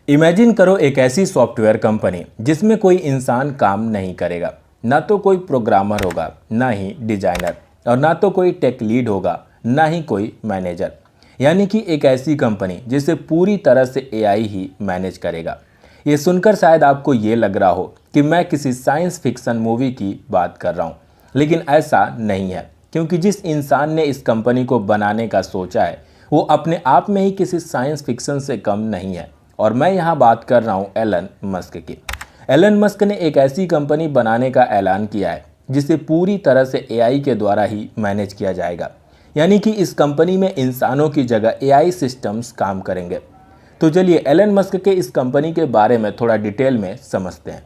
Imagine करो एक ऐसी सॉफ्टवेयर कंपनी जिसमें कोई इंसान काम नहीं करेगा, ना तो कोई प्रोग्रामर होगा, ना ही डिजाइनर, और ना तो कोई टेक लीड होगा, ना ही कोई मैनेजर। यानी कि एक ऐसी कंपनी जिसे पूरी तरह से एआई ही मैनेज करेगा। ये सुनकर शायद आपको ये लग रहा हो कि मैं किसी साइंस फिक्शन मूवी की बात कर रहा हूँ, लेकिन ऐसा नहीं है, क्योंकि जिस इंसान ने इस कंपनी को बनाने का सोचा है वो अपने आप में ही किसी साइंस फिक्शन से कम नहीं है। और मैं यहाँ बात कर रहा हूँ एलन मस्क की। एलन मस्क ने एक ऐसी कंपनी बनाने का ऐलान किया है जिसे पूरी तरह से एआई के द्वारा ही मैनेज किया जाएगा। यानी कि इस कंपनी में इंसानों की जगह एआई सिस्टम्स काम करेंगे। तो चलिए एलन मस्क के इस कंपनी के बारे में थोड़ा डिटेल में समझते हैं।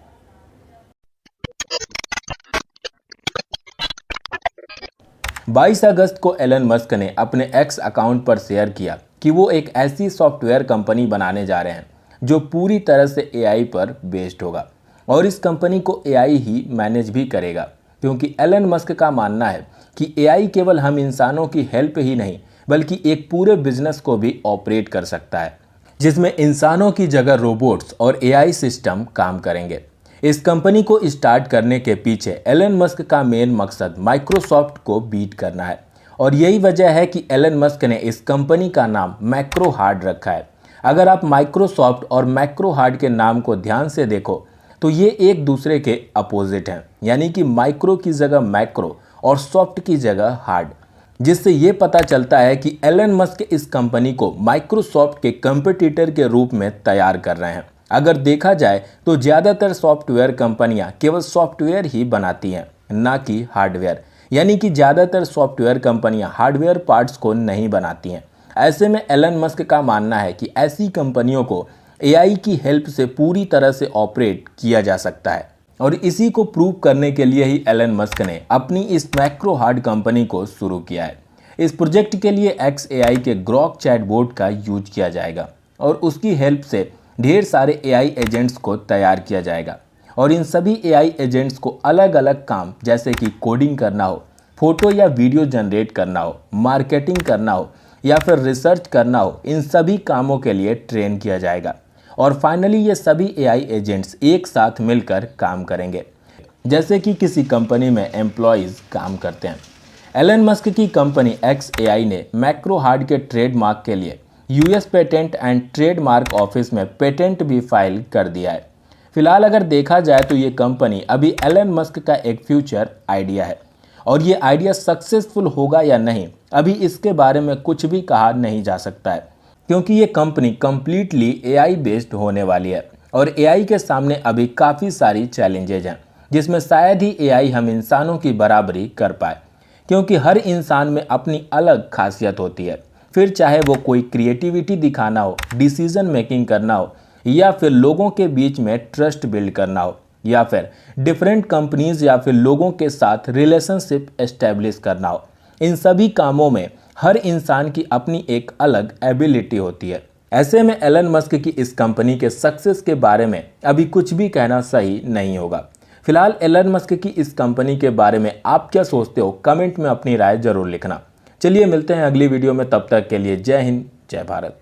22 अगस्त को एलन मस्क ने अपने एक्स अकाउंट पर शेयर किया कि वो एक ऐसी सॉफ्टवेयर कंपनी बनाने जा रहे हैं जो पूरी तरह से एआई पर बेस्ड होगा, और इस कंपनी को एआई ही मैनेज भी करेगा, क्योंकि एलन मस्क का मानना है कि एआई केवल हम इंसानों की हेल्प ही नहीं बल्कि एक पूरे बिजनेस को भी ऑपरेट कर सकता है, जिसमें इंसानों की जगह रोबोट्स और एआई सिस्टम काम करेंगे। इस कंपनी को स्टार्ट करने के पीछे एलन मस्क का मेन मकसद माइक्रोसॉफ्ट को बीट करना है, और यही वजह है कि एलन मस्क ने इस कंपनी का नाम मैक्रो हार्ड रखा है। अगर आप माइक्रोसॉफ्ट और मैक्रो हार्ड के नाम को ध्यान से देखो तो ये एक दूसरे के अपोजिट हैं, यानी कि माइक्रो की जगह मैक्रो और सॉफ्ट की जगह हार्ड, जिससे ये पता चलता है कि एलन मस्क इस कंपनी को माइक्रोसॉफ्ट के कंपटीटर के रूप में तैयार कर रहे हैं। अगर देखा जाए तो ज़्यादातर सॉफ्टवेयर कंपनियां केवल सॉफ्टवेयर ही बनाती हैं, ना कि हार्डवेयर। यानी कि ज़्यादातर सॉफ्टवेयर कंपनियां हार्डवेयर पार्ट्स को नहीं बनाती हैं। ऐसे में एलन मस्क का मानना है कि ऐसी कंपनियों को एआई की हेल्प से पूरी तरह से ऑपरेट किया जा सकता है, और इसी को प्रूव करने के लिए ही एलन मस्क ने अपनी इस मैक्रो हार्ड कंपनी को शुरू किया है। इस प्रोजेक्ट के लिए XAI के ग्रॉक चैटबॉट का यूज किया जाएगा, और उसकी हेल्प से ढेर सारे एआई एजेंट्स को तैयार किया जाएगा, और इन सभी एआई एजेंट्स को अलग अलग काम जैसे कि कोडिंग करना हो, फोटो या वीडियो जनरेट करना हो, मार्केटिंग करना हो या फिर रिसर्च करना हो, इन सभी कामों के लिए ट्रेन किया जाएगा। और फाइनली ये सभी एआई एजेंट्स एक साथ मिलकर काम करेंगे, जैसे कि किसी कंपनी में एम्प्लॉयज़ काम करते हैं। एलन मस्क की कंपनी XAI ने मैक्रो हार्ड के ट्रेडमार्क के लिए US patent and trademark office में पेटेंट भी फाइल कर दिया है। फिलहाल अगर देखा जाए तो ये कंपनी अभी एलन मस्क का एक फ्यूचर आइडिया है, और ये आइडिया सक्सेसफुल होगा या नहीं अभी इसके बारे में कुछ भी कहा नहीं जा सकता है, क्योंकि ये कंपनी कम्प्लीटली एआई बेस्ड होने वाली है, और एआई के सामने अभी काफ़ी सारी चैलेंजेज हैं, जिसमें शायद ही एआई हम इंसानों की बराबरी कर पाए, क्योंकि हर इंसान में अपनी अलग खासियत होती है। फिर चाहे वो कोई क्रिएटिविटी दिखाना हो, डिसीजन मेकिंग करना हो, या फिर लोगों के बीच में ट्रस्ट बिल्ड करना हो, या फिर डिफरेंट कंपनीज या फिर लोगों के साथ रिलेशनशिप एस्टेब्लिश करना हो, इन सभी कामों में हर इंसान की अपनी एक अलग एबिलिटी होती है। ऐसे में एलन मस्क की इस कंपनी के सक्सेस के बारे में अभी कुछ भी कहना सही नहीं होगा। फिलहाल एलन मस्क की इस कंपनी के बारे में आप क्या सोचते हो, कमेंट में अपनी राय जरूर लिखना। चलिए मिलते हैं अगली वीडियो में, तब तक के लिए जय हिंद, जय भारत।